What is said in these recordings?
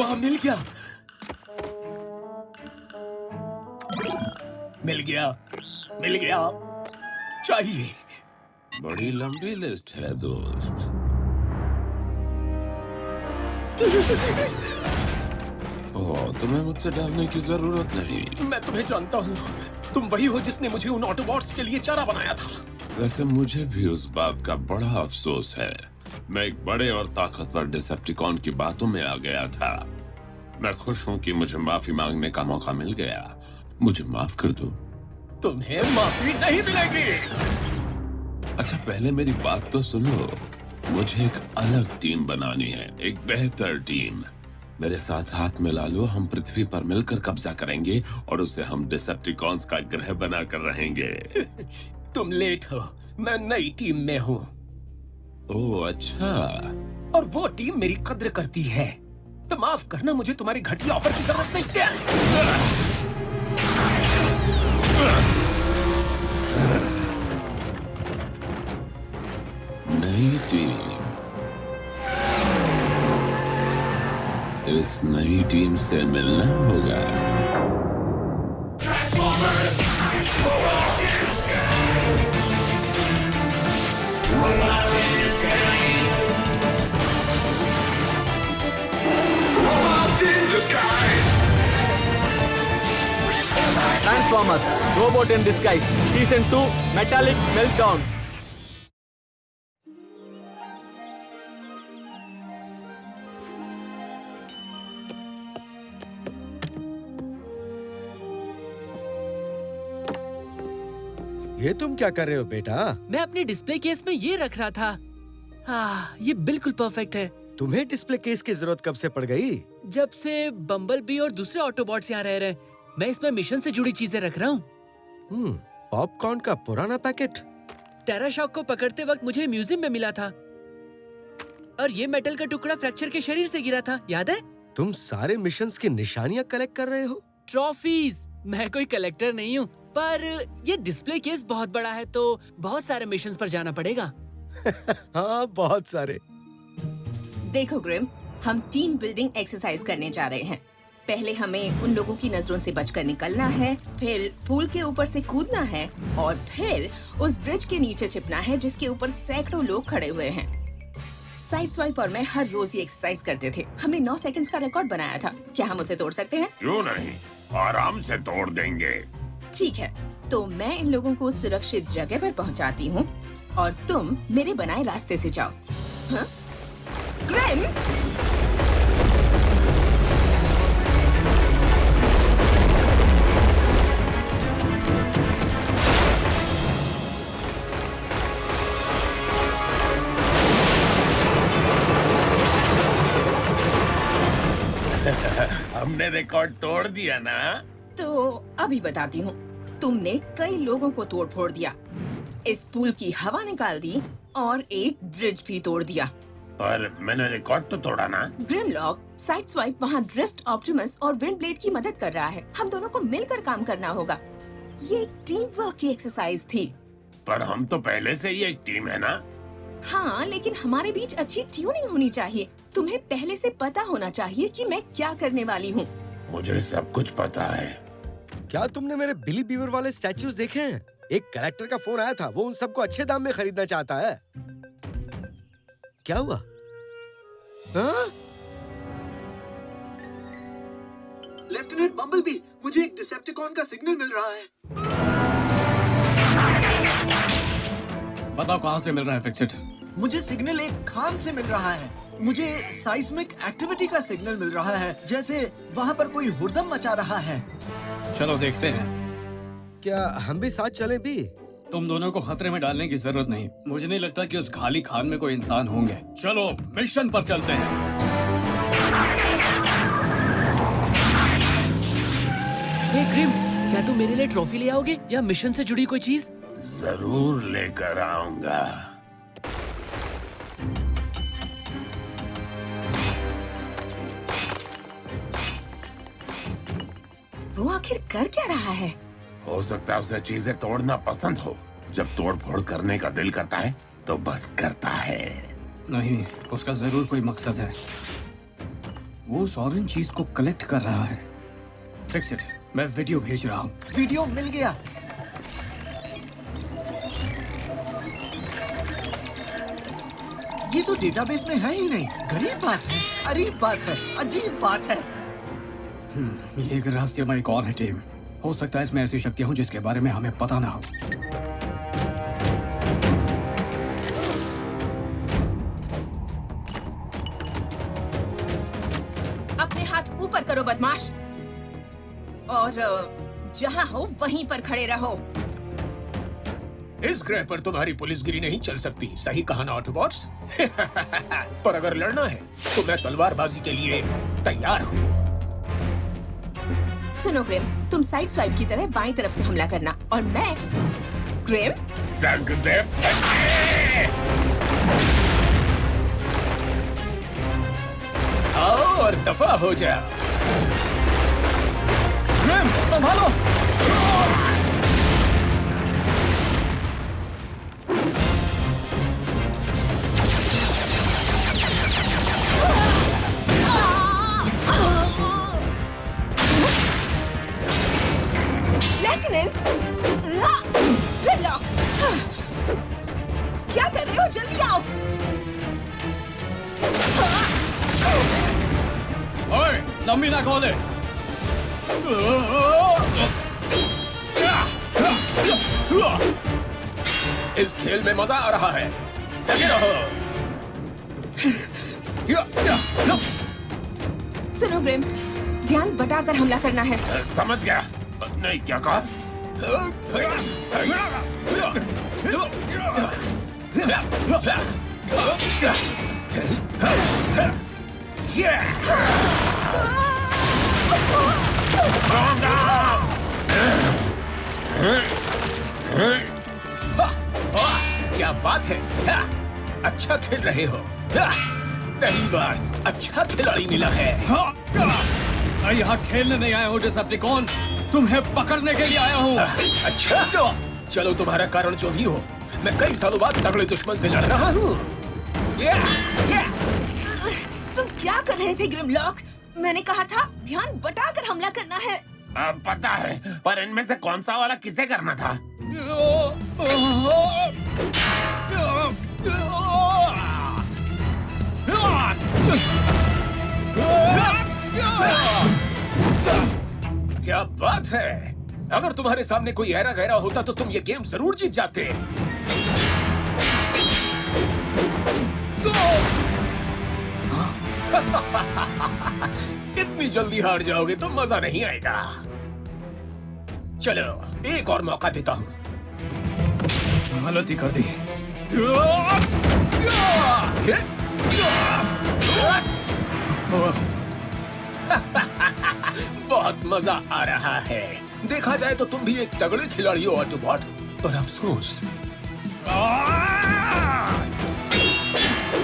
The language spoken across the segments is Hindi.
वाह, मिल गया। मिल गया, मिल गया। चाहिए। बड़ी लंबी लिस्ट है दोस्त। ओह, तुम्हें मुझसे डरने की जरूरत नहीं। मैं तुम्हें जानता हूँ। तुम वही हो जिसने मुझे उन ऑटोबॉट्स के लिए चारा बनाया था। वैसे मुझे भी उस बात का बड़ा अफसोस है। मैं एक बड़े और ताकतवर डिसेप्टिकॉन की बातों में आ गया था। मैं खुश हूँ कि मुझे माफी मांगने का मौका मिल गया। मुझे माफ कर दो। तुम्हें माफी नहीं मिलेगी। अच्छा, पहले मेरी बात तो सुन लो। मुझे एक अलग टीम बनानी है, एक बेहतर टीम। मेरे साथ हाथ मिला लो, हम पृथ्वी पर मिलकर कब्जा करेंगे और उसे हम डिसेप्टिकॉन्स का ग्रह बनाकर रहेंगे। तुम लेट हो। मैं नई टीम में हूँ। ओह अच्छा। और वो टीम मेरी कद्र करती है। तो माफ करना, मुझे तुम्हारी घटिया ऑफर की जरूरत नहीं है। नई टीम। इस नई टीम से मिलना होगा। Transformers, Robot in Disguise, Season 2, Metallic Meltdown. ये तुम क्या कर रहे हो बेटा? मैं अपने डिस्प्ले केस में ये रख रहा था। ये बिल्कुल परफेक्ट है। तुम्हें डिस्प्ले केस की जरूरत कब से पड़ गई? जब से बम्बल बी और दूसरे ऑटोबॉट्स यहाँ रह रहे, मैं इसमें मिशन से जुड़ी चीजें रख रहा हूँ। पॉपकॉर्न का पुराना पैकेट। टेरा शॉक को पकड़ते वक्त मुझे म्यूजियम में मिला था। और ये मेटल का टुकड़ा फ्रैक्चर के शरीर से गिरा था, याद है? तुम सारे मिशंस की निशानियां कलेक्ट कर रहे हो? ट्रॉफीज। मैं कोई कलेक्टर नहीं हूँ, पर ये डिस्प्ले केस बहुत बड़ा है तो बहुत सारे मिशंस पर जाना पड़ेगा। हाँ, बहुत सारे। देखो ग्रिम, हम टीम बिल्डिंग एक्सरसाइज करने जा रहे हैं। पहले हमें उन लोगों की नजरों से बचकर निकलना है, फिर पूल के ऊपर से कूदना है और फिर उस ब्रिज के नीचे छिपना है जिसके ऊपर सैकड़ों लोग खड़े हुए हैं। साइड स्वाइप और मैं हर रोज ये एक्सरसाइज करते थे। हमने 9 सेकंड्स का रिकॉर्ड बनाया था। क्या हम उसे तोड़ सकते हैं? क्यों नहीं, आराम से तोड़ देंगे। ठीक है, तो मैं इन लोगों को सुरक्षित जगह पर पहुंचाती हूँ और तुम मेरे बनाए रास्ते से जाओ। हाँ? ग्रेम! हमने रिकॉर्ड तोड़ दिया ना? तो अभी बताती हूँ। तुमने कई लोगों को तोड़ फोड़ दिया, इस पुल की हवा निकाल दी और एक ब्रिज भी तोड़ दिया। पर मैंने रिकॉर्ड तो तोड़ा ना? ग्रिमलॉक, साइड स्वाइप वहाँ ड्रिफ्ट, ऑप्टिमस और विंड ब्लेड की मदद कर रहा है। हम दोनों को मिलकर काम करना होगा। ये टीम वर्क की एक्सरसाइज थी। पर हम तो पहले से ही एक टीम है ना? हाँ, लेकिन हमारे बीच अच्छी ट्यूनिंग होनी चाहिए। तुम्हें पहले से पता होना चाहिए कि मैं क्या करने वाली हूँ। मुझे सब कुछ पता है। क्या तुमने मेरे बिली बीवर वाले स्टैच्यूज देखे हैं? एक कलेक्टर का फोन आया था, वो उन सबको अच्छे दाम में खरीदना चाहता है। क्या हुआ? हाँ? लेफ्टिनेंट बम्बलबी, मुझे एक डिसेप्टिकॉन का सिग्नल मिल रहा है। बताओ कहाँ से मिल रहा है फिक्सिट? मुझे सिग्नल एक खान से मिल रहा है। मुझे साइस्मिक एक्टिविटी का सिग्नल मिल रहा है, जैसे वहाँ पर कोई हुड़दंग मचा रहा है। चलो देखते हैं। क्या हम भी साथ चलें भी? तुम दोनों को खतरे में डालने की जरूरत नहीं। मुझे नहीं लगता कि उस खाली खान में कोई इंसान होंगे। चलो मिशन पर चलते हैं। हे ग्रिम, क्या तुम मेरे लिए ट्रॉफी ले आओगे या मिशन से जुड़ी कोई चीज? जरूर लेकर आऊंगा। वो आखिर कर क्या रहा है? हो सकता है उसे चीजें तोड़ना पसंद हो। जब तोड़ फोड़ करने का दिल करता है तो बस करता है। नहीं, उसका जरूर कोई मकसद है। वो उस ऑरेंज चीज को कलेक्ट कर रहा है। फिक्स इट, मैं वीडियो भेज रहा हूँ। वीडियो मिल गया। ये तो डेटाबेस में है ही नहीं। गरीब बात है, अरीब बात है, अजीब बात है। ये एक रहस्यमय कौन है टीम? हो सकता है इसमें ऐसी शक्तियां हों जिसके बारे में हमें पता ना हो। अपने हाथ ऊपर करो बदमाश, और जहाँ हो वहीं पर खड़े रहो। इस ग्रह पर तुम्हारी पुलिसगिरी नहीं चल सकती, सही कहा ना ऑटोबॉट्स? पर अगर लड़ना है तो मैं तलवारबाजी के लिए तैयार हूँ। सुनो ग्रेम, तुम साइड स्वाइप की तरह बाईं तरफ से हमला करना, और मैं ग्रेम आओ और दफा हो जा। ग्रेम, संभालो। लेफ्टिनेंट ग्रिमलॉक, क्या कर रहे हो? जल्दी आओ। ओए, लंबी ना खोले। इस खेल में मजा आ रहा है, लगे रहो। सुनो ग्रेम, ध्यान बटाकर हमला करना है। समझ गया। नहीं, क्या कहा? क्या बात है? अच्छा खेल रहे हो। पहली बार अच्छा खिलाड़ी मिला है। मैं यहाँ खेलने नहीं आया हूँ डिसेप्टिकॉन, तुम्हें पकड़ने के लिए आया हूँ। अच्छा, चलो तुम्हारा कारण जो भी हो, मैं कई सालों बाद तगड़े दुश्मन से लड़ रहा हूँ। तुम क्या कर रहे थे ग्रिमलॉक? मैंने कहा था ध्यान बटाकर हमला करना है। अब पता है, पर इनमें से कौन सा वाला किसे करना था? क्या बात है? अगर तुम्हारे सामने कोई ऐरा गहरा होता तो तुम ये गेम जरूर जीत जाते। इतनी जल्दी हार जाओगे तो मजा नहीं आएगा। चलो एक और मौका देता हूँ। गलती कर दी। बहुत मजा आ रहा है। देखा जाए तो तुम भी एक तगड़े खिलाड़ी हो ऑटोबॉट, पर अफसोस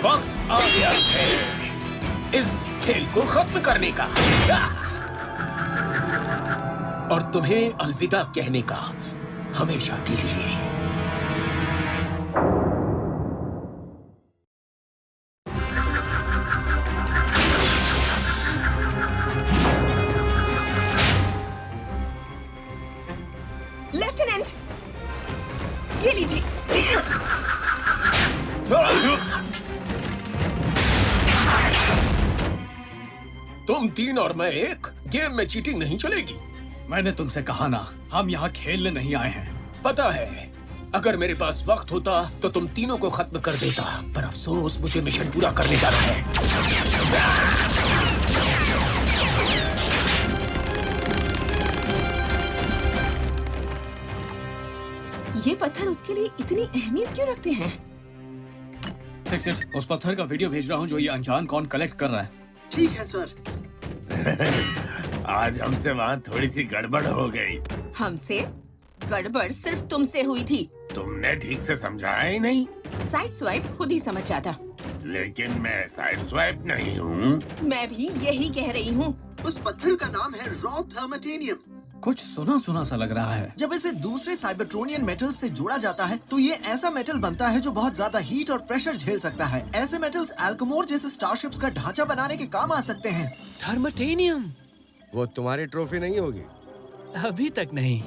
वक्त आ गया है इस खेल को खत्म करने का और तुम्हें अलविदा कहने का, हमेशा के लिए। लेफ्टिनेंट, ये लीजिए। तुम 3 और मैं 1, गेम में चीटिंग नहीं चलेगी। मैंने तुमसे कहा ना, हम यहाँ खेलने नहीं आए हैं। पता है, अगर मेरे पास वक्त होता तो तुम तीनों को खत्म कर देता, पर अफसोस मुझे मिशन पूरा करने जा रहा है। ये पत्थर उसके लिए इतनी अहमियत क्यों रखते हैं? फिक्स इट, उस पत्थर का वीडियो भेज रहा हूँ जो ये अनजान कौन कलेक्ट कर रहा है। ठीक है सर। आज हमसे वहाँ थोड़ी सी गड़बड़ हो गई। हमसे गड़बड़ सिर्फ तुमसे हुई थी। तुमने ठीक से समझाया ही नहीं। साइड स्वाइप खुद ही समझ जाता। लेकिन मैं साइड स्वाइप नहीं हूँ। मैं भी यही कह रही हूँ। उस पत्थर का नाम है रॉ थर्मेटेनियम। कुछ सुना सुना सा लग रहा है। जब इसे दूसरे साइबरट्रोनियन मेटल्स से जोड़ा जाता है तो ये ऐसा मेटल बनता है जो बहुत ज्यादा हीट और प्रेशर झेल सकता है। ऐसे मेटल्स एल्केमोर जैसे स्टारशिप्स का ढांचा बनाने के काम आ सकते हैं। थर्मटेनियम। वो तुम्हारी ट्रॉफी नहीं होगी। अभी तक नहीं।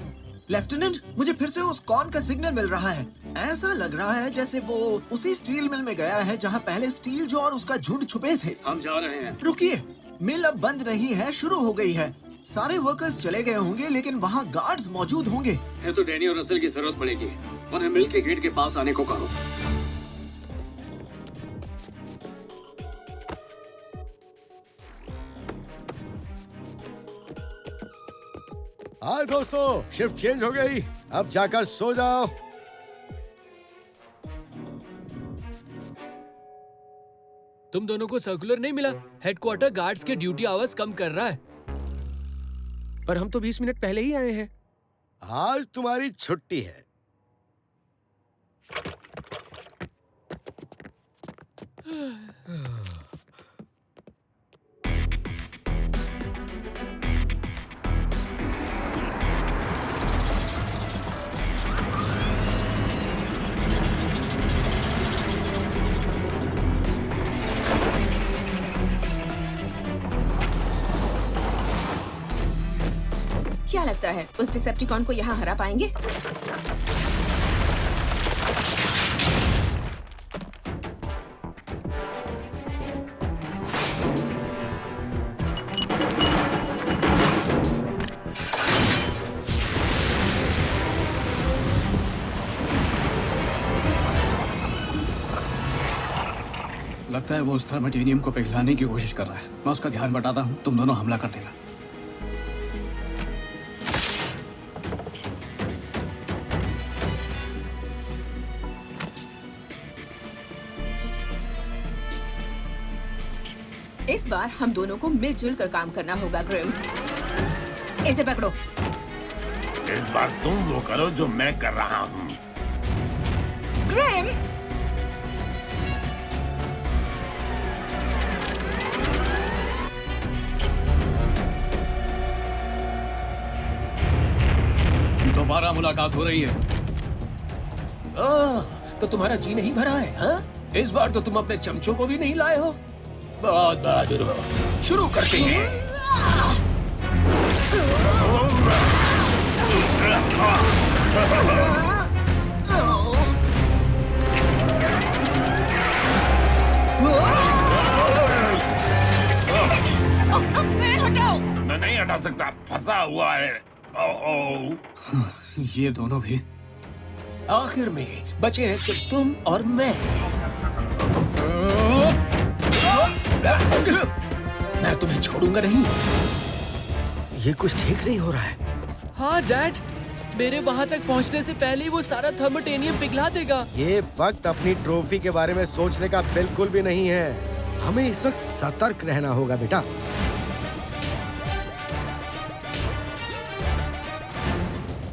लेफ्टिनेंट, मुझे फिर से उस कॉन का सिग्नल मिल रहा है। ऐसा लग रहा है जैसे वो उसी स्टील मिल में गया है जहाँ पहले स्टील जो और उसका झुंड छुपे थे। हम जा रहे हैं। रुकिए, मिल अब बंद नहीं है, शुरू हो गई है। सारे वर्कर्स चले गए होंगे लेकिन वहाँ गार्ड्स मौजूद होंगे। है तो डैनी और रसल की जरूरत पड़ेगी। उन्हें मिल के गेट के पास आने को कहो। हाय दोस्तों, शिफ्ट चेंज हो गई, अब जाकर सो जाओ। तुम दोनों को सर्कुलर नहीं मिला? हेडक्वार्टर गार्ड्स के ड्यूटी आवर्स कम कर रहा है। पर हम तो 20 मिनट पहले ही आए हैं। आज तुम्हारी छुट्टी है। क्या लगता है उस डिसेप्टिकॉन को यहाँ हरा पाएंगे? लगता है वो उस थर्मटेनियम को पिघलाने की कोशिश कर रहा है। मैं उसका ध्यान बटाता हूँ, तुम दोनों हमला कर देना। इस बार हम दोनों को मिलजुल कर काम करना होगा ग्रिम। इसे पकड़ो। इस बार तुम वो करो जो मैं कर रहा हूँ। ग्रिम! दोबारा मुलाकात हो रही है। तो तुम्हारा जी नहीं भरा है, हाँ? इस बार तो तुम अपने चमचों को भी नहीं लाए हो। बहुत बहादुर हो। शुरू करते हैं। मैं नहीं हटा सकता, फंसा हुआ है। ये दोनों भी। आखिर में बचे हैं सिर्फ तुम और मैं। मैं तुम्हें छोड़ूंगा नहीं। ये कुछ ठीक नहीं हो रहा है। हाँ डैड, मेरे वहाँ तक पहुँचने से पहले ही वो सारा थर्मोटेनियम पिघला देगा। ये वक्त अपनी ट्रॉफी के बारे में सोचने का बिल्कुल भी नहीं है। हमें इस वक्त सतर्क रहना होगा बेटा।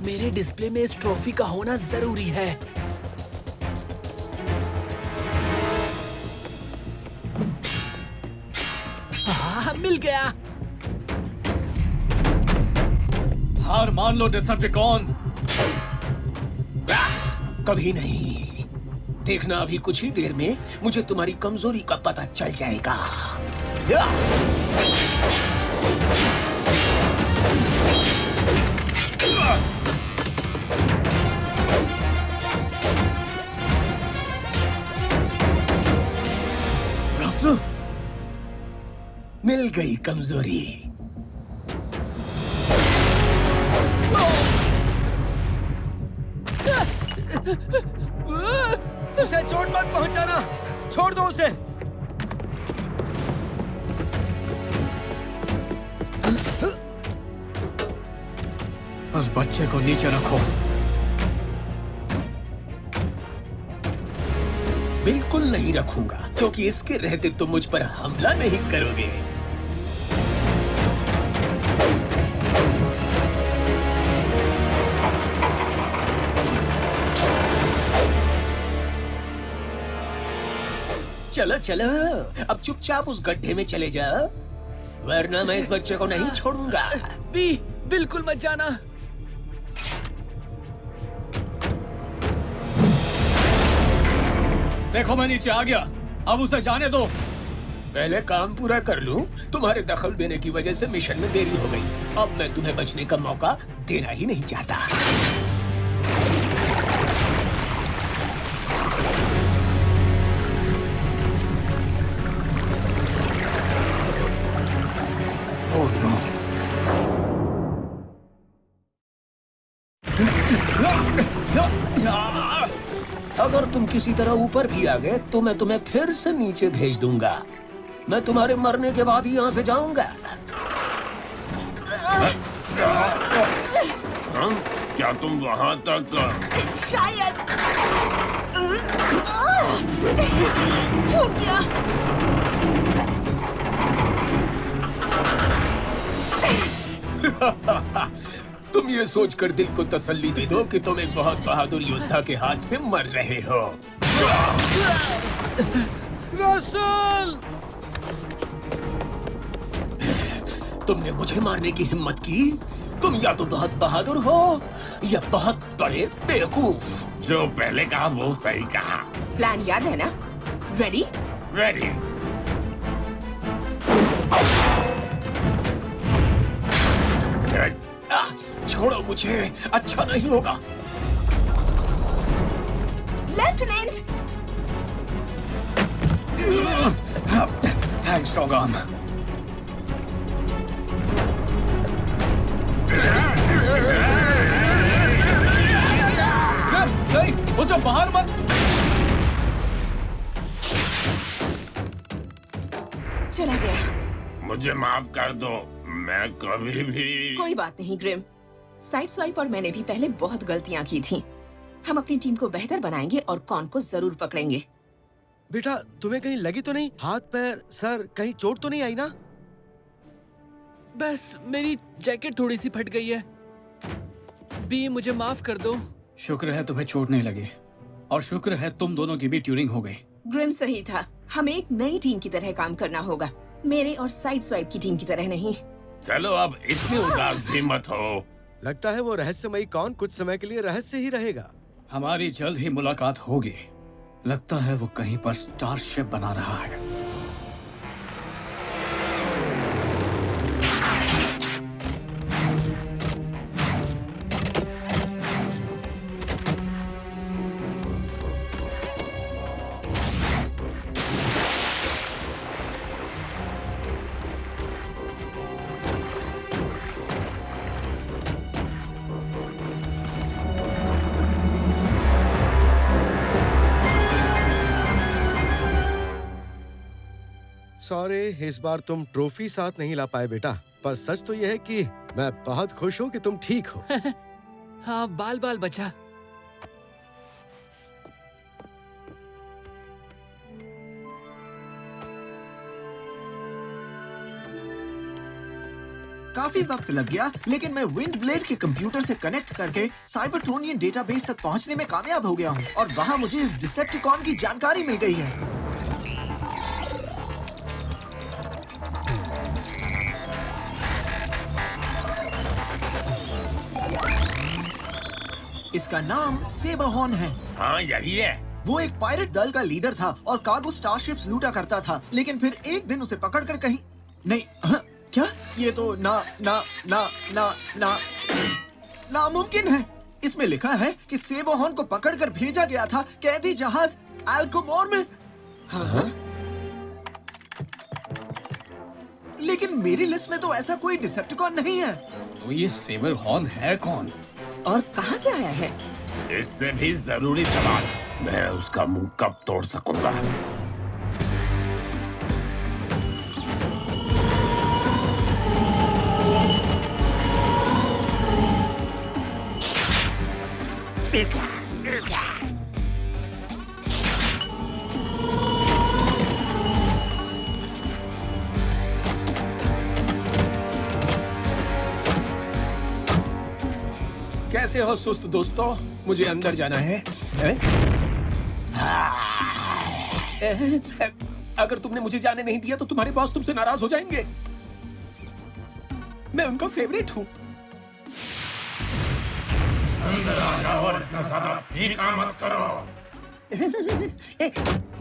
मेरे डिस्प्ले में इस ट्रॉफी का होना जरूरी है। हाँ, मिल गया। हार मान लो डिसेप्टिकॉन। कभी नहीं। देखना, अभी कुछ ही देर में मुझे तुम्हारी कमजोरी का पता चल जाएगा। रसल, मिल गई कमजोरी। उसे चोट मत पहुंचाना, छोड़ दो उसे। उस बच्चे को नीचे रखो। बिल्कुल नहीं रखूंगा, क्योंकि इसके रहते तुम मुझ पर हमला नहीं करोगे। चलो चलो, अब चुपचाप उस गड्ढे में चले जाओ, वरना मैं इस बच्चे को नहीं छोड़ूंगा। बी बिल्कुल मत जाना। देखो मैं नीचे आ गया, अब उसे जाने दो। पहले काम पूरा कर लूं। तुम्हारे दखल देने की वजह से मिशन में देरी हो गई। अब मैं तुम्हें बचने का मौका देना ही नहीं चाहता। Oh no. अगर तुम किसी तरह ऊपर भी आ गए तो मैं तुम्हें फिर से नीचे भेज दूंगा। मैं तुम्हारे मरने के बाद ही यहाँ से जाऊंगा। हाँ? क्या तुम वहां तक? शायद छूट गया। तुम ये सोचकर दिल को तसल्ली दे दो कि तुम एक बहुत बहादुर योद्धा के हाथ से मर रहे हो। रसल! तुमने मुझे मारने की हिम्मत की? तुम या तो बहुत बहादुर हो या बहुत बड़े बेवकूफ। जो पहले कहा वो सही कहा। प्लान याद है ना? रेडी? रेडी। छोड़ो मुझे, अच्छा नहीं होगा। लेफ्टिनेंट! थैंक्स सोगाम। नहीं, उसे बाहर मत। चला गया। मुझे माफ कर दो, मैं कभी भी। कोई बात नहीं ग्रिम। साइड स्वाइप और मैंने भी पहले बहुत गलतियां की थी। हम अपनी टीम को बेहतर बनाएंगे और कॉन को जरूर पकड़ेंगे। बेटा तुम्हें कहीं लगी तो नहीं? हाथ पैर सर कहीं चोट तो नहीं आई ना? बस मेरी जैकेट थोड़ी सी फट गई है। बी मुझे माफ कर दो। शुक्र है तुम्हें चोट नहीं लगी, और शुक्र है तुम दोनों की भी ट्यूनिंग हो गई। ग्रिम सही था। हमें एक नई टीम की तरह काम करना होगा, मेरे और साइड स्वाइप की टीम की तरह नहीं। चलो अब इतनी उदास भी मत हो। लगता है वो रहस्यमयी कौन कुछ समय के लिए रहस्य ही रहेगा। हमारी जल्द ही मुलाकात होगी। लगता है वो कहीं पर स्टारशिप बना रहा है। सॉरी, इस बार तुम ट्रॉफी साथ नहीं ला पाए बेटा। पर सच तो यह है कि मैं बहुत खुश हूँ कि तुम ठीक हो। हाँ, बाल बाल बचा। काफी वक्त लग गया, लेकिन मैं विंड ब्लेड के कंप्यूटर से कनेक्ट करके साइबरट्रोनियन डेटाबेस तक पहुंचने में कामयाब हो गया हूं, और वहां मुझे इस डिसेप्टिकॉन की जानकारी मिल गई है। इसका नाम सेबाहॉर्न है। हाँ यही है। वो एक पायरेट दल का लीडर था और कार्गो स्टारशिप्स लूटा करता था, लेकिन फिर एक दिन उसे पकड़कर कहीं नहीं। क्या ये तो नामुमकिन है। इसमें लिखा है कि सेबाहॉर्न को पकड़कर भेजा गया था कैदी जहाज एल्कोमोर में। हाँ? लेकिन मेरी लिस्ट में तो ऐसा कोई डिसेप्टिकॉन नहीं है। तो ये सेबरहॉर्न है कौन? और कहाँ से आया है? इससे भी जरूरी सवाल, मैं उसका मुंह कब तोड़ सकूंगा? कैसे हो सुस्त दोस्तों? मुझे अंदर जाना है। अगर तुमने मुझे जाने नहीं दिया तो तुम्हारे बॉस तुमसे नाराज हो जाएंगे। मैं उनका फेवरेट हूँ। अंदर आ जाओ और इतना ज्यादा फीका मत करो।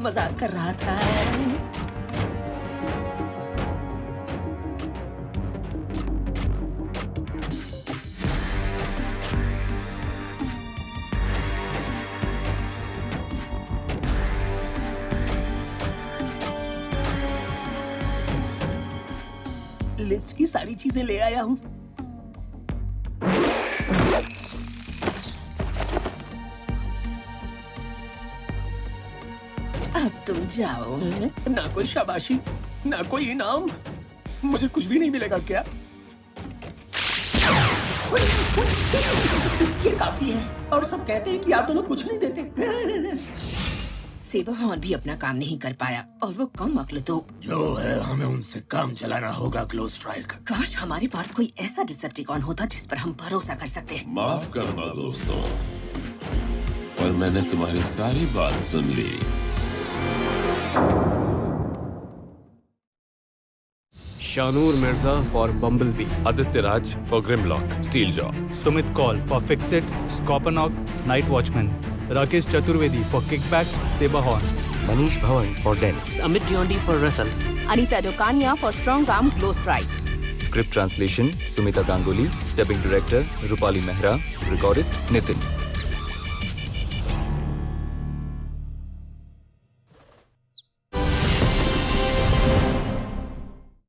मजाक कर रहा था। लिस्ट की सारी चीजें ले आया हूँ। अब तुम जाओ। ना कोई शाबाशी, ना कोई इनाम, मुझे कुछ भी नहीं मिलेगा क्या? ये काफी है। और सब कहते हैं कि आप दोनों कुछ नहीं देते। सेबाहॉर्न भी अपना काम नहीं कर पाया और वो कम अक्ल तो। जो है हमें उनसे काम चलाना होगा ग्लो स्ट्राइक। काश हमारे पास कोई ऐसा डिसेप्टिकॉन होता जिस पर हम भरोसा कर सकते। माफ करना दोस्तों, पर मैंने तुम्हारी सारी बात सुन ली। Shanoor Mirza for Bumblebee, Aditya Raj for Grimlock, Steeljaw. Sumit Kaul for Fix-It, Scorponok, Night Watchman. Rakesh Chaturvedi for Kickback, Sebaahorn. Manish Bhawan for Den, Amit Diondi for Russell. Anita Dokania for Strong Arm Glow Strike. Script translation Sumita Ganguly. Dubbing director Rupali Mehra. Recordist Nitin.